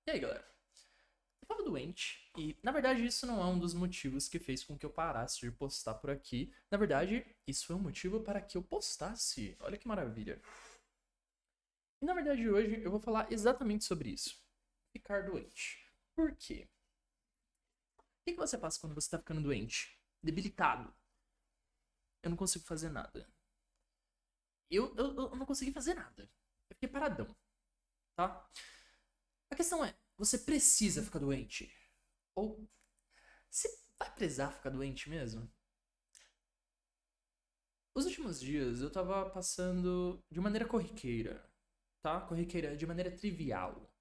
E aí, galera? Eu tava doente e, na verdade, isso não é um dos motivos que fez com que eu parasse de postar por aqui. Na verdade, isso foi um motivo para que eu postasse. Olha que maravilha. E, na verdade, hoje eu vou falar exatamente sobre isso. Ficar doente. Por quê? O que você passa quando você tá ficando doente? Debilitado. Eu não consigo fazer nada. Eu não consegui fazer nada. Eu fiquei paradão, tá? A questão é, você precisa ficar doente? Ou você vai precisar ficar doente mesmo? Os últimos dias eu tava passando de maneira corriqueira, tá? Corriqueira, de maneira trivial.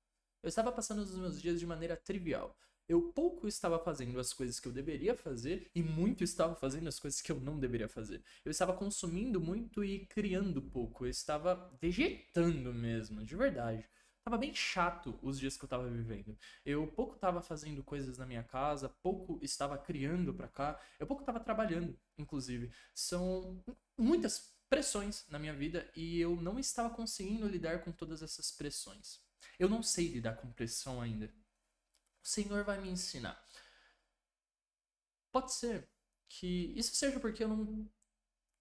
Eu estava passando os meus dias de maneira trivial. Eu pouco estava fazendo as coisas que eu deveria fazer e muito estava fazendo as coisas que eu não deveria fazer. Eu estava consumindo muito e criando pouco. Eu estava vegetando mesmo, de verdade. Tava bem chato os dias que eu tava vivendo. Eu pouco estava fazendo coisas na minha casa, pouco estava criando pra cá, eu pouco estava trabalhando, inclusive. São muitas pressões na minha vida e eu não estava conseguindo lidar com todas essas pressões. Eu não sei lidar com pressão ainda. O Senhor vai me ensinar. Pode ser que isso seja porque eu não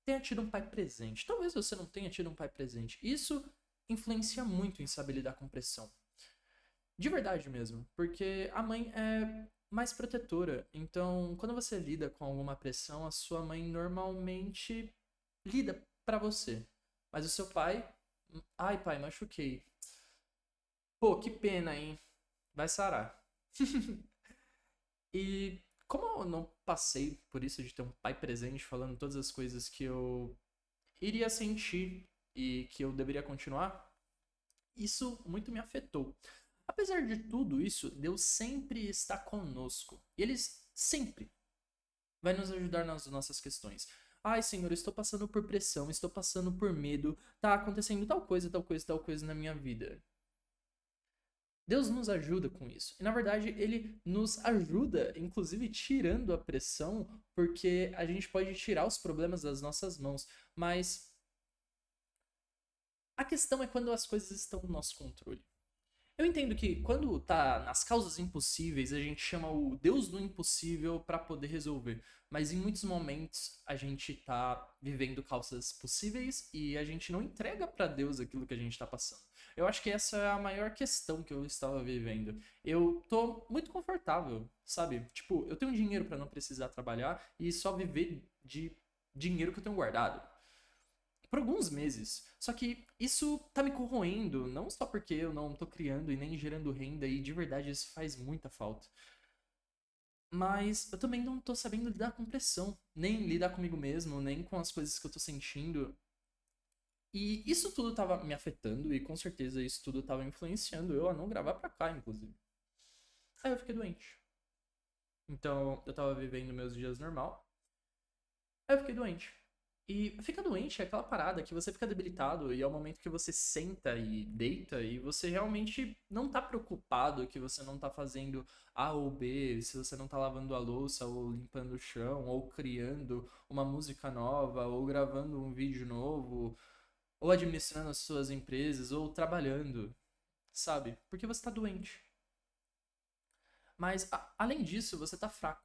tenha tido um pai presente. Talvez você não tenha tido um pai presente. Isso influencia muito em saber lidar com pressão. De verdade mesmo. Porque a mãe é mais protetora. Então, quando você lida com alguma pressão, a sua mãe normalmente lida pra você. Mas o seu pai. Ai, pai, machuquei. Pô, que pena, hein? Vai sarar. E como eu não passei por isso de ter um pai presente falando todas as coisas que eu iria sentir e que eu deveria continuar, isso muito me afetou. Apesar de tudo isso, Deus sempre está conosco. E Ele sempre vai nos ajudar nas nossas questões. Ai, Senhor, estou passando por pressão, estou passando por medo, tá acontecendo tal coisa, tal coisa, tal coisa na minha vida. Deus nos ajuda com isso. E na verdade, ele nos ajuda, inclusive tirando a pressão, porque a gente pode tirar os problemas das nossas mãos. Mas a questão é quando as coisas estão no nosso controle. Eu entendo que quando tá nas causas impossíveis, a gente chama o Deus do impossível para poder resolver. Mas em muitos momentos a gente tá vivendo causas possíveis e a gente não entrega para Deus aquilo que a gente tá passando. Eu acho que essa é a maior questão que eu estava vivendo. Eu tô muito confortável, sabe? Tipo, eu tenho dinheiro para não precisar trabalhar e só viver de dinheiro que eu tenho guardado por alguns meses. Só que isso tá me corroendo, não só porque eu não tô criando e nem gerando renda, e de verdade isso faz muita falta. Mas eu também não tô sabendo lidar com pressão, nem lidar comigo mesmo, nem com as coisas que eu tô sentindo. E isso tudo tava me afetando, e com certeza isso tudo tava influenciando eu a não gravar pra cá, inclusive. Aí eu fiquei doente. Então eu tava vivendo meus dias normal. Aí eu fiquei doente. E fica doente é aquela parada que você fica debilitado e é o momento que você senta e deita e você realmente não tá preocupado que você não tá fazendo A ou B, se você não tá lavando a louça ou limpando o chão ou criando uma música nova ou gravando um vídeo novo ou administrando as suas empresas ou trabalhando, sabe? Porque você tá doente. Mas além disso, você tá fraco.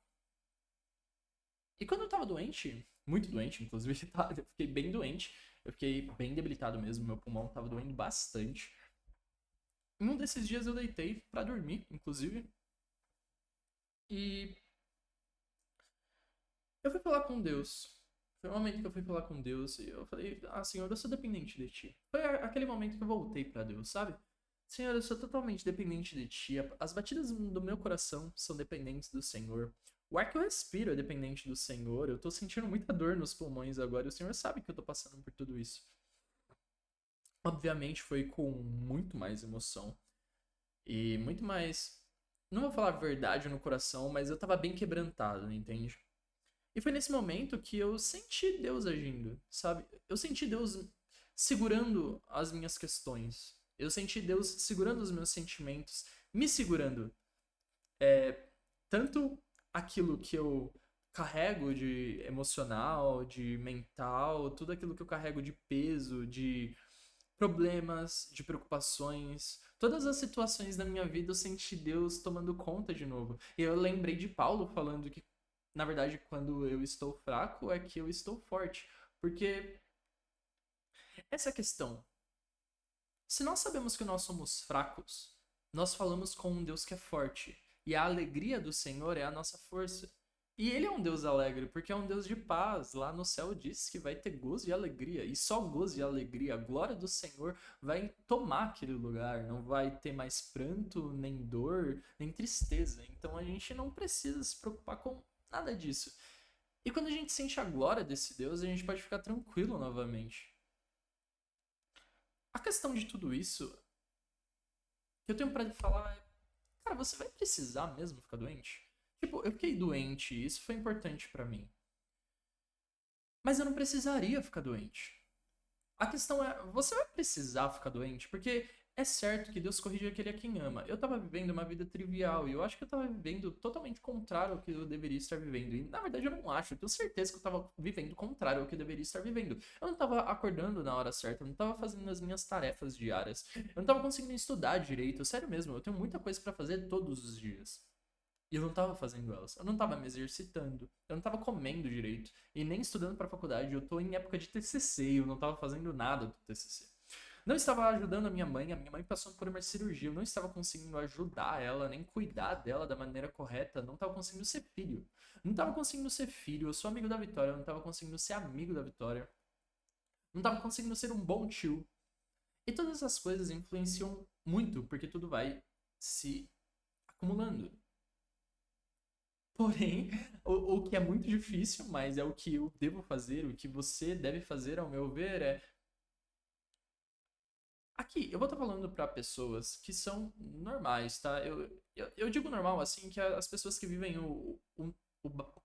E quando eu tava doente, muito doente, inclusive, tá? Eu fiquei bem doente, eu fiquei bem debilitado mesmo, meu pulmão tava doendo bastante. Em um desses dias eu deitei pra dormir, inclusive, e eu fui falar com Deus. Foi um momento que eu fui falar com Deus e eu falei: Ah, Senhor, eu sou dependente de Ti. Foi aquele momento que eu voltei pra Deus, sabe? Senhor, eu sou totalmente dependente de Ti. As batidas do meu coração são dependentes do Senhor. O ar que eu respiro é dependente do Senhor. Eu tô sentindo muita dor nos pulmões agora. E o Senhor sabe que eu tô passando por tudo isso. Obviamente foi com muito mais emoção e muito mais. Não vou falar verdade no coração, mas eu tava bem quebrantado, entende? E foi nesse momento que eu senti Deus agindo, sabe? Eu senti Deus segurando as minhas questões. Eu senti Deus segurando os meus sentimentos, me segurando. Tanto aquilo que eu carrego de emocional, de mental, tudo aquilo que eu carrego de peso, de problemas, de preocupações, Todas as situações da minha vida eu senti Deus tomando conta de novo. E eu lembrei de Paulo falando que, na verdade, quando eu estou fraco é que eu estou forte. Porque essa é a questão. Se nós sabemos que nós somos fracos, nós falamos com um Deus que é forte. E a alegria do Senhor é a nossa força. E ele é um Deus alegre, porque é um Deus de paz. Lá no céu diz que vai ter gozo e alegria. E só gozo e alegria, a glória do Senhor vai tomar aquele lugar. Não vai ter mais pranto, nem dor, nem tristeza. Então a gente não precisa se preocupar com nada disso. E quando a gente sente a glória desse Deus, a gente pode ficar tranquilo novamente. A questão de tudo isso que eu tenho pra falar é, cara, você vai precisar mesmo ficar doente? Tipo, eu fiquei doente e isso foi importante pra mim. Mas eu não precisaria ficar doente. A questão é, você vai precisar ficar doente? Porque é certo que Deus corrige aquele a quem ama. Eu tava vivendo uma vida trivial e eu acho que eu tava vivendo totalmente contrário ao que eu deveria estar vivendo. E na verdade eu não acho, eu tenho certeza que eu tava vivendo contrário ao que eu deveria estar vivendo. Eu não tava acordando na hora certa, eu não tava fazendo as minhas tarefas diárias, eu não tava conseguindo estudar direito, sério mesmo, eu tenho muita coisa pra fazer todos os dias. E eu não tava fazendo elas. Eu não tava me exercitando. Eu não tava comendo direito. E nem estudando pra faculdade. Eu tô em época de TCC e eu não tava fazendo nada do TCC. Não estava ajudando a minha mãe. A minha mãe passou por uma cirurgia. Eu não estava conseguindo ajudar ela, nem cuidar dela da maneira correta. Não estava conseguindo ser filho. Não estava conseguindo ser filho. Eu sou amigo da Vitória. Eu não estava conseguindo ser amigo da Vitória. Não estava conseguindo ser um bom tio. E todas essas coisas influenciam muito, porque tudo vai se acumulando. Porém, o que é muito difícil, mas é o que eu devo fazer, o que você deve fazer, ao meu ver, é. Aqui, eu vou estar falando para pessoas que são normais, tá? Eu digo normal, assim, que as pessoas que vivem o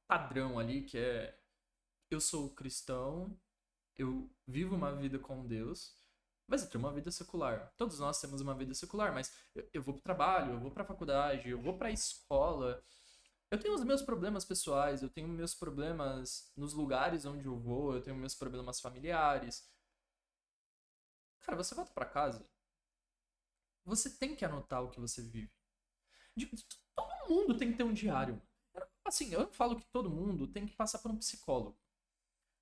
padrão ali, que é. Eu sou cristão, eu vivo uma vida com Deus, mas eu tenho uma vida secular. Todos nós temos uma vida secular, mas eu vou pro trabalho, eu vou pra faculdade, eu vou pra escola. Eu tenho os meus problemas pessoais, eu tenho meus problemas nos lugares onde eu vou, eu tenho meus problemas familiares. Cara, você volta pra casa, você tem que anotar o que você vive. Todo mundo tem que ter um diário. Assim, eu falo que todo mundo tem que passar por um psicólogo.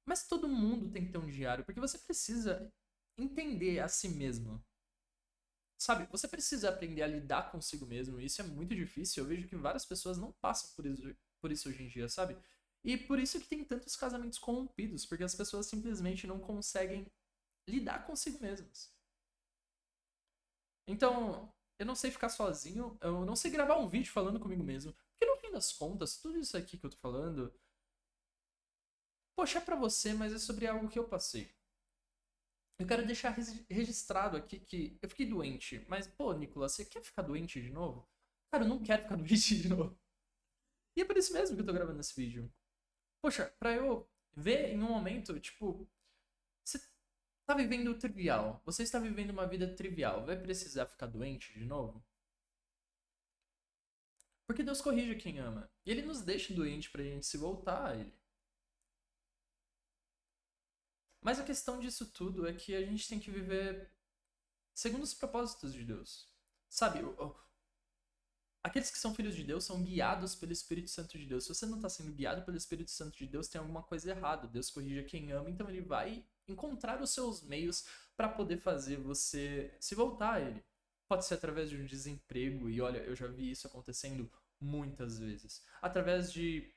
Mas todo mundo tem que ter um diário, porque você precisa entender a si mesmo. Sabe, você precisa aprender a lidar consigo mesmo, e isso é muito difícil. Eu vejo que várias pessoas não passam por isso hoje em dia, sabe? E por isso que tem tantos casamentos corrompidos, porque as pessoas simplesmente não conseguem lidar consigo mesmas. Então, eu não sei ficar sozinho, eu não sei gravar um vídeo falando comigo mesmo, porque no fim das contas, tudo isso aqui que eu tô falando, poxa, é pra você, mas é sobre algo que eu passei. Eu quero deixar registrado aqui que eu fiquei doente. Mas, pô, Nicolas, você quer ficar doente de novo? Cara, eu não quero ficar doente de novo. E é por isso mesmo que eu tô gravando esse vídeo. Poxa, pra eu ver em um momento, tipo, você tá vivendo o trivial. Você está vivendo uma vida trivial. Vai precisar ficar doente de novo? Porque Deus corrige quem ama. E ele nos deixa doente pra gente se voltar a ele. Mas a questão disso tudo é que a gente tem que viver segundo os propósitos de Deus. Sabe, aqueles que são filhos de Deus são guiados pelo Espírito Santo de Deus. Se você não está sendo guiado pelo Espírito Santo de Deus, tem alguma coisa errada. Deus corrige quem ama, então ele vai encontrar os seus meios para poder fazer você se voltar a ele. Pode ser através de um desemprego, e olha, eu já vi isso acontecendo muitas vezes. Através de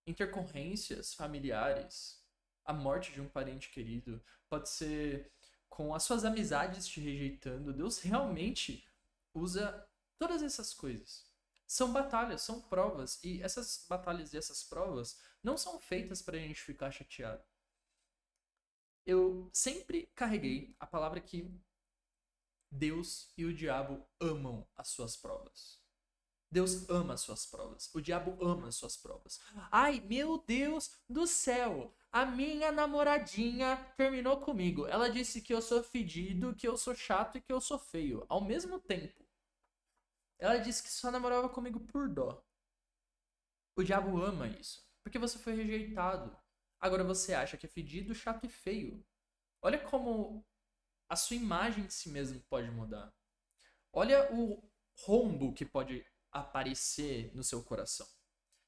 intercorrências familiares, a morte de um parente querido, pode ser com as suas amizades te rejeitando. Deus realmente usa todas essas coisas. São batalhas, são provas, e essas batalhas e essas provas não são feitas para a gente ficar chateado. Eu sempre carreguei a palavra que Deus e o diabo amam as suas provas. Deus ama as suas provas. O diabo ama as suas provas. Ai, meu Deus do céu! A minha namoradinha terminou comigo. Ela disse que eu sou fedido, que eu sou chato e que eu sou feio. Ao mesmo tempo. Ela disse que só namorava comigo por dó. O diabo ama isso. Porque você foi rejeitado. Agora você acha que é fedido, chato e feio. Olha como a sua imagem de si mesmo pode mudar. Olha o rombo que pode aparecer no seu coração.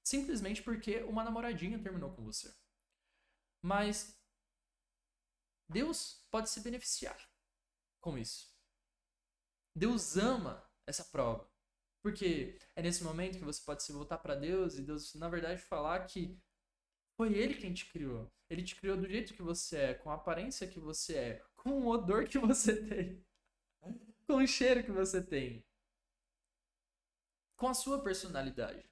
Simplesmente porque uma namoradinha terminou com você. Mas Deus pode se beneficiar com isso. Deus ama essa prova. Porque é nesse momento que você pode se voltar para Deus e Deus, na verdade, falar que foi Ele quem te criou. Ele te criou do jeito que você é, com a aparência que você é, com o odor que você tem, com o cheiro que você tem, com a sua personalidade.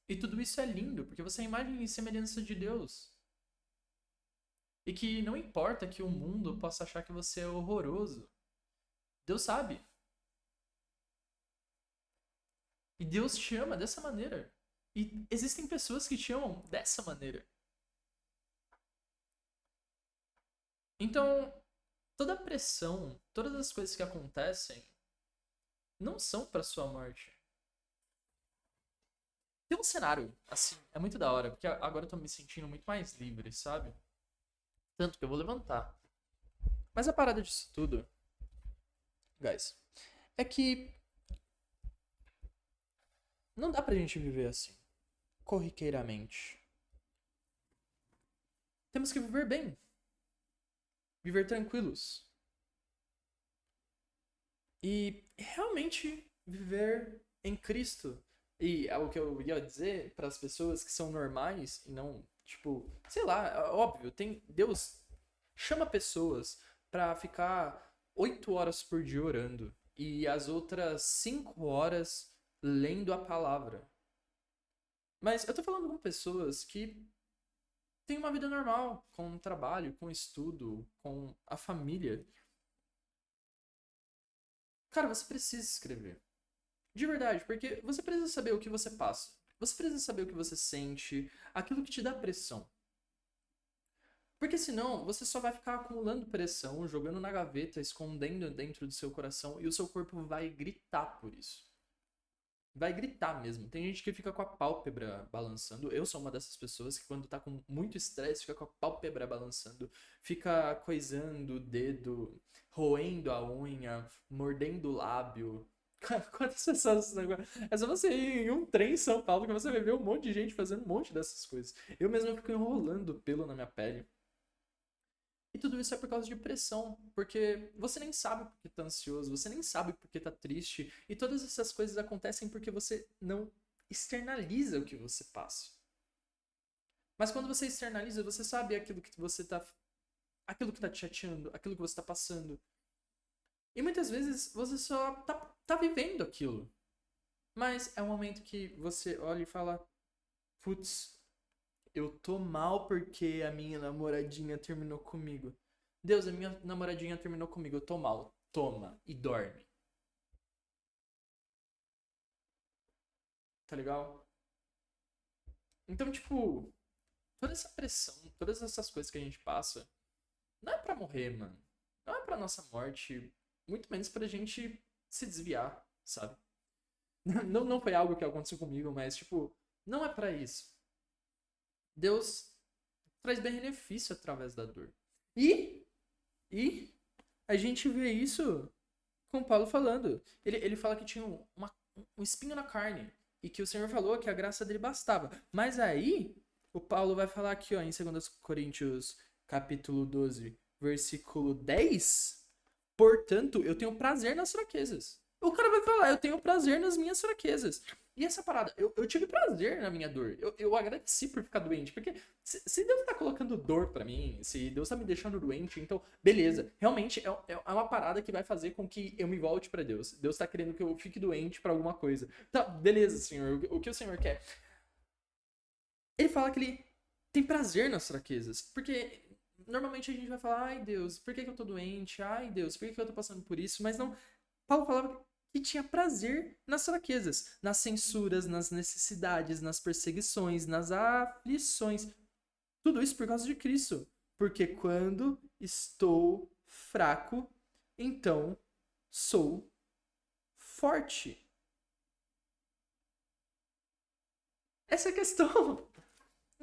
E tudo isso é lindo, porque você é a imagem e semelhança de Deus. E que não importa que o mundo possa achar que você é horroroso. Deus sabe. E Deus te ama dessa maneira. E existem pessoas que te amam dessa maneira. Então, toda a pressão, todas as coisas que acontecem, não são para sua morte. Tem um cenário, assim, é muito da hora, porque agora eu tô me sentindo muito mais livre, sabe? Tanto que eu vou levantar. Mas a parada disso tudo, guys, é que não dá pra gente viver assim, corriqueiramente. Temos que viver bem. Viver tranquilos. E realmente viver em Cristo. E é o que eu ia dizer para as pessoas que são normais e não, tipo, sei lá, óbvio, tem Deus chama pessoas pra ficar 8 horas por dia orando e as outras 5 horas lendo a palavra. Mas eu tô falando com pessoas que têm uma vida normal, com trabalho, com estudo, com a família. Cara, você precisa escrever. De verdade, porque você precisa saber o que você passa. Você precisa saber o que você sente, aquilo que te dá pressão. Porque senão você só vai ficar acumulando pressão, jogando na gaveta, escondendo dentro do seu coração e o seu corpo vai gritar por isso. Vai gritar mesmo. Tem gente que fica com a pálpebra balançando. Eu sou uma dessas pessoas que quando tá com muito estresse fica com a pálpebra balançando, fica coisando o dedo, roendo a unha, mordendo o lábio. Quantas pessoas. É só você ir em um trem em São Paulo que você vai ver um monte de gente fazendo um monte dessas coisas. Eu mesmo fico enrolando pelo na minha pele. E tudo isso é por causa de pressão, porque você nem sabe porque tá ansioso, você nem sabe porque tá triste, e todas essas coisas acontecem porque você não externaliza o que você passa. Mas quando você externaliza, você sabe aquilo que tá te chateando, aquilo que você tá passando. E muitas vezes você só tá vivendo aquilo. Mas é um momento que você olha e fala: putz, eu tô mal porque a minha namoradinha terminou comigo. Deus, a minha namoradinha terminou comigo, eu tô mal. Toma e dorme. Tá legal? Então, tipo, toda essa pressão, todas essas coisas que a gente passa, não é pra morrer, mano. Não é pra nossa morte, muito menos pra gente se desviar, sabe? Não foi algo que aconteceu comigo, mas, tipo, não é pra isso. Deus traz benefício através da dor. E a gente vê isso com Paulo falando. Ele fala que tinha um espinho na carne. E que o Senhor falou que a graça dele bastava. Mas aí, o Paulo vai falar aqui, ó, em 2 Coríntios, capítulo 12, versículo 10. Portanto, eu tenho prazer nas fraquezas. O cara vai falar, eu tenho prazer nas minhas fraquezas. E essa parada, eu tive prazer na minha dor. Eu agradeci por ficar doente. Porque se Deus tá colocando dor pra mim, se Deus tá me deixando doente, então, beleza. Realmente é uma parada que vai fazer com que eu me volte pra Deus. Deus tá querendo que eu fique doente pra alguma coisa. Tá, beleza, Senhor. O que o Senhor quer? Ele fala que ele tem prazer nas fraquezas. Porque normalmente a gente vai falar, ai Deus, por que eu tô doente? Ai Deus, por que eu tô passando por isso? Mas não. Paulo falava que tinha prazer nas fraquezas, nas censuras, nas necessidades, nas perseguições, nas aflições. Tudo isso por causa de Cristo. Porque quando estou fraco, então sou forte. Essa é a questão.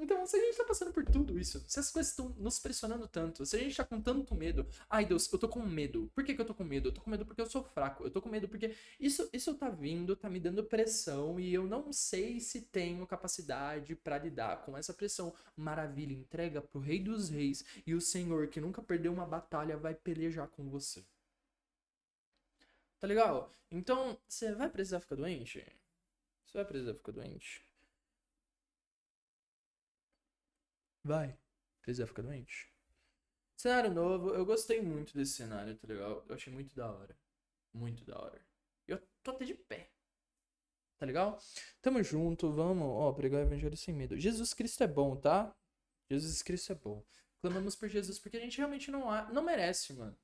Então, se a gente tá passando por tudo isso, se as coisas estão nos pressionando tanto, se a gente tá com tanto medo, ai Deus, eu tô com medo. Por que que eu tô com medo? Eu tô com medo porque eu sou fraco. Eu tô com medo porque isso tá vindo, tá me dando pressão e eu não sei se tenho capacidade pra lidar com essa pressão. Maravilha, entrega pro Rei dos Reis e o Senhor que nunca perdeu uma batalha vai pelejar com você. Tá legal? Então, você vai precisar ficar doente? Você vai precisar ficar doente? Vai. Precisar ficar doente? Cenário novo, eu gostei muito desse cenário, tá legal? Eu achei muito da hora. Muito da hora. Eu tô até de pé, tá legal? Tamo junto, vamos, ó, pregar o evangelho sem medo. Jesus Cristo é bom, tá? Jesus Cristo é bom. Clamamos por Jesus porque a gente realmente não merece, mano.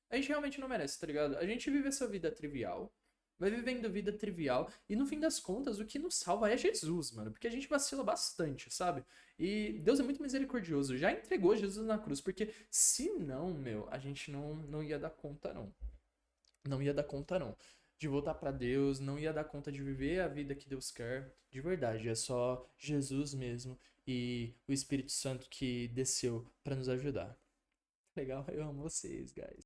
A gente realmente não merece, tá ligado? A gente vive essa vida trivial, vai vivendo vida trivial, e no fim das contas, o que nos salva é Jesus, mano. Porque a gente vacila bastante, sabe? E Deus é muito misericordioso, já entregou Jesus na cruz, porque se não, meu, a gente não ia dar conta, não. Não ia dar conta, não. De voltar pra Deus, não ia dar conta de viver a vida que Deus quer. De verdade, é só Jesus mesmo e o Espírito Santo que desceu pra nos ajudar. Legal, eu amo vocês, guys.